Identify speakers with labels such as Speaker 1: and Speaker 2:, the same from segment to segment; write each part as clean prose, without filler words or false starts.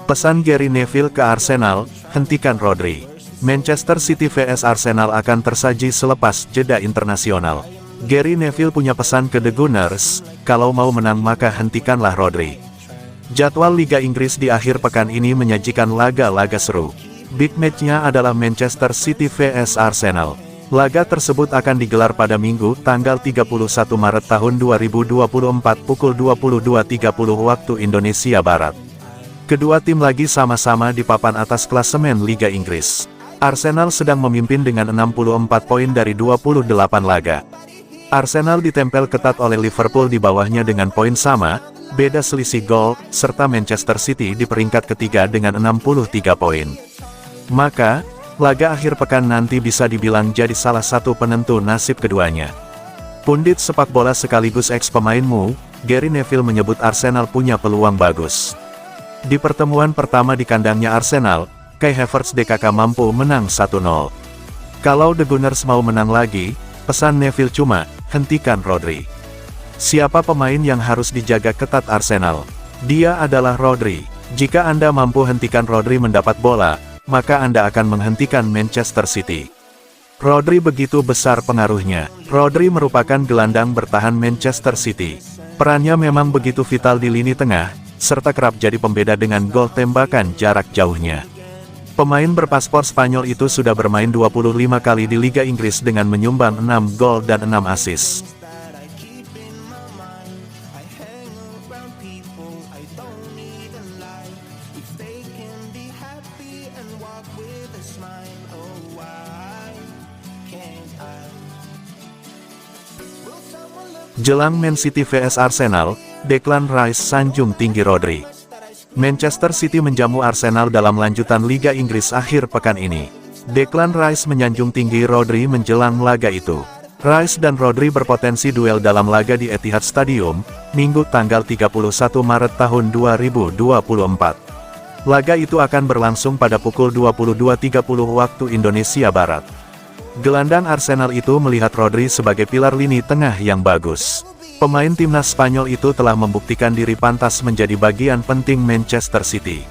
Speaker 1: Pesan Gary Neville ke Arsenal, hentikan Rodri. Manchester City vs Arsenal akan tersaji selepas jeda internasional. Gary Neville punya pesan ke The Gunners, kalau mau menang maka hentikanlah Rodri. Jadwal Liga Inggris di akhir pekan ini menyajikan laga-laga seru. Big match-nya adalah Manchester City vs Arsenal. Laga tersebut akan digelar pada Minggu, tanggal 31 Maret tahun 2024 pukul 22.30 waktu Indonesia Barat. Kedua tim lagi sama-sama di papan atas klasemen Liga Inggris. Arsenal sedang memimpin dengan 64 poin dari 28 laga. Arsenal ditempel ketat oleh Liverpool di bawahnya dengan poin sama, beda selisih gol, serta Manchester City di peringkat ketiga dengan 63 poin. Maka, laga akhir pekan nanti bisa dibilang jadi salah satu penentu nasib keduanya. Pundit sepak bola sekaligus ex-pemainmu, Gary Neville menyebut Arsenal punya peluang bagus. Di pertemuan pertama di kandangnya Arsenal, Kai Havertz DKK mampu menang 1-0. Kalau The Gunners mau menang lagi, pesan Neville cuma, hentikan Rodri. Siapa pemain yang harus dijaga ketat Arsenal? Dia adalah Rodri. Jika Anda mampu hentikan Rodri mendapat bola, maka Anda akan menghentikan Manchester City. Rodri begitu besar pengaruhnya. Rodri merupakan gelandang bertahan Manchester City. Perannya memang begitu vital di lini tengah, serta kerap jadi pembeda dengan gol tembakan jarak jauhnya. Pemain berpaspor Spanyol itu sudah bermain 25 kali di Liga Inggris dengan menyumbang 6 gol dan 6 assist. Jelang Man City vs Arsenal, Declan Rice sanjung tinggi Rodri. Manchester City menjamu Arsenal dalam lanjutan Liga Inggris akhir pekan ini. Declan Rice menyanjung tinggi Rodri menjelang laga itu. Rice dan Rodri berpotensi duel dalam laga di Etihad Stadium, Minggu tanggal 31 Maret tahun 2024. Laga itu akan berlangsung pada pukul 22.30 waktu Indonesia Barat. Gelandang Arsenal itu melihat Rodri sebagai pilar lini tengah yang bagus. Pemain timnas Spanyol itu telah membuktikan diri pantas menjadi bagian penting Manchester City.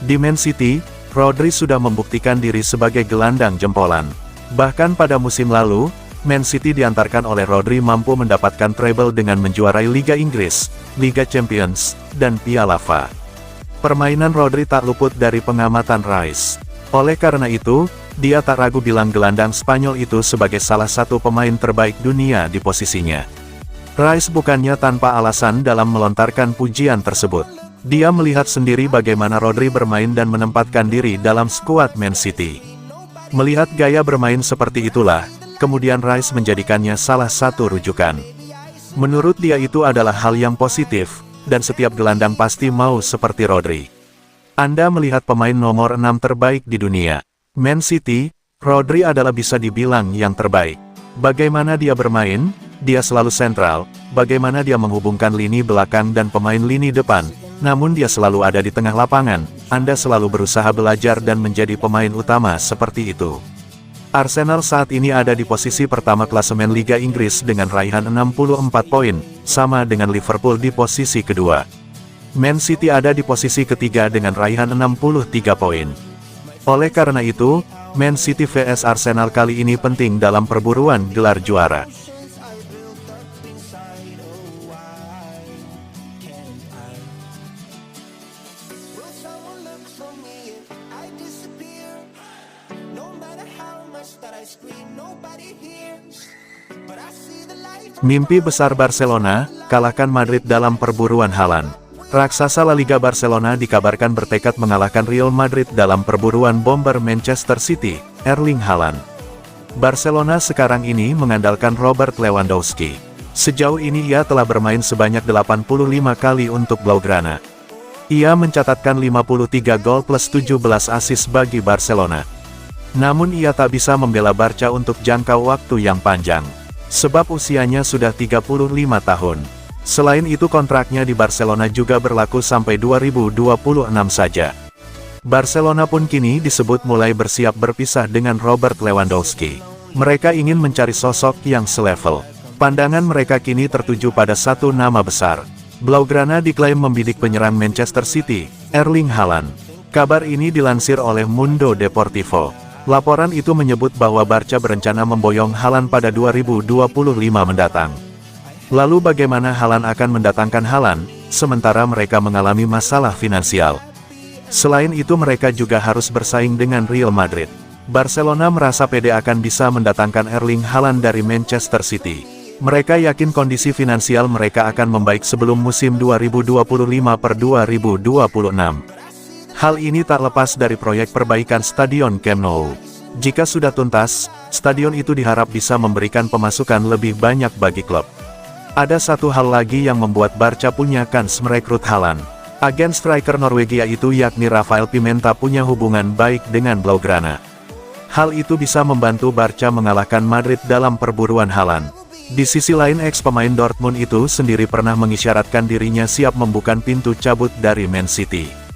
Speaker 1: Di Man City, Rodri sudah membuktikan diri sebagai gelandang jempolan. Bahkan pada musim lalu, Man City diantarkan oleh Rodri mampu mendapatkan treble dengan menjuarai Liga Inggris, Liga Champions, dan Piala FA. Permainan Rodri tak luput dari pengamatan Rice. Oleh karena itu, dia tak ragu bilang gelandang Spanyol itu sebagai salah satu pemain terbaik dunia di posisinya. Rice bukannya tanpa alasan dalam melontarkan pujian tersebut. Dia melihat sendiri bagaimana Rodri bermain dan menempatkan diri dalam skuad Man City. Melihat gaya bermain seperti itulah, kemudian Rice menjadikannya salah satu rujukan. Menurut dia itu adalah hal yang positif, dan setiap gelandang pasti mau seperti Rodri. Anda melihat pemain nomor 6 terbaik di dunia. Man City, Rodri adalah bisa dibilang yang terbaik. Bagaimana dia bermain, dia selalu sentral, bagaimana dia menghubungkan lini belakang dan pemain lini depan, namun dia selalu ada di tengah lapangan. Anda selalu berusaha belajar dan menjadi pemain utama seperti itu. Arsenal saat ini ada di posisi pertama klasemen Liga Inggris dengan raihan 64 poin, sama dengan Liverpool di posisi kedua. Man City ada di posisi ketiga dengan raihan 63 poin. Oleh karena itu, Man City vs Arsenal kali ini penting dalam perburuan gelar juara. Mimpi besar Barcelona, kalahkan Madrid dalam perburuan Haaland. Raksasa La Liga Barcelona dikabarkan bertekad mengalahkan Real Madrid dalam perburuan bomber Manchester City, Erling Haaland. Barcelona sekarang ini mengandalkan Robert Lewandowski. Sejauh ini ia telah bermain sebanyak 85 kali untuk Blaugrana. Ia mencatatkan 53 gol plus 17 assist bagi Barcelona. Namun ia tak bisa membela Barca untuk jangka waktu yang panjang. Sebab usianya sudah 35 tahun. Selain itu kontraknya di Barcelona juga berlaku sampai 2026 saja. Barcelona pun kini disebut mulai bersiap berpisah dengan Robert Lewandowski. Mereka ingin mencari sosok yang selevel. Pandangan mereka kini tertuju pada satu nama besar. Blaugrana diklaim membidik penyerang Manchester City, Erling Haaland. Kabar ini dilansir oleh Mundo Deportivo. Laporan itu menyebut bahwa Barca berencana memboyong Haaland pada 2025 mendatang. Lalu bagaimana Haaland akan mendatangkan Haaland, sementara mereka mengalami masalah finansial? Selain itu mereka juga harus bersaing dengan Real Madrid. Barcelona merasa pede akan bisa mendatangkan Erling Haaland dari Manchester City. Mereka yakin kondisi finansial mereka akan membaik sebelum musim 2025/2026. Hal ini tak lepas dari proyek perbaikan Stadion Camp Nou. Jika sudah tuntas, stadion itu diharap bisa memberikan pemasukan lebih banyak bagi klub. Ada satu hal lagi yang membuat Barca punya kans merekrut Haaland. Agen striker Norwegia itu yakni Rafael Pimenta punya hubungan baik dengan Blaugrana. Hal itu bisa membantu Barca mengalahkan Madrid dalam perburuan Haaland. Di sisi lain ex-pemain Dortmund itu sendiri pernah mengisyaratkan dirinya siap membuka pintu cabut dari Man City.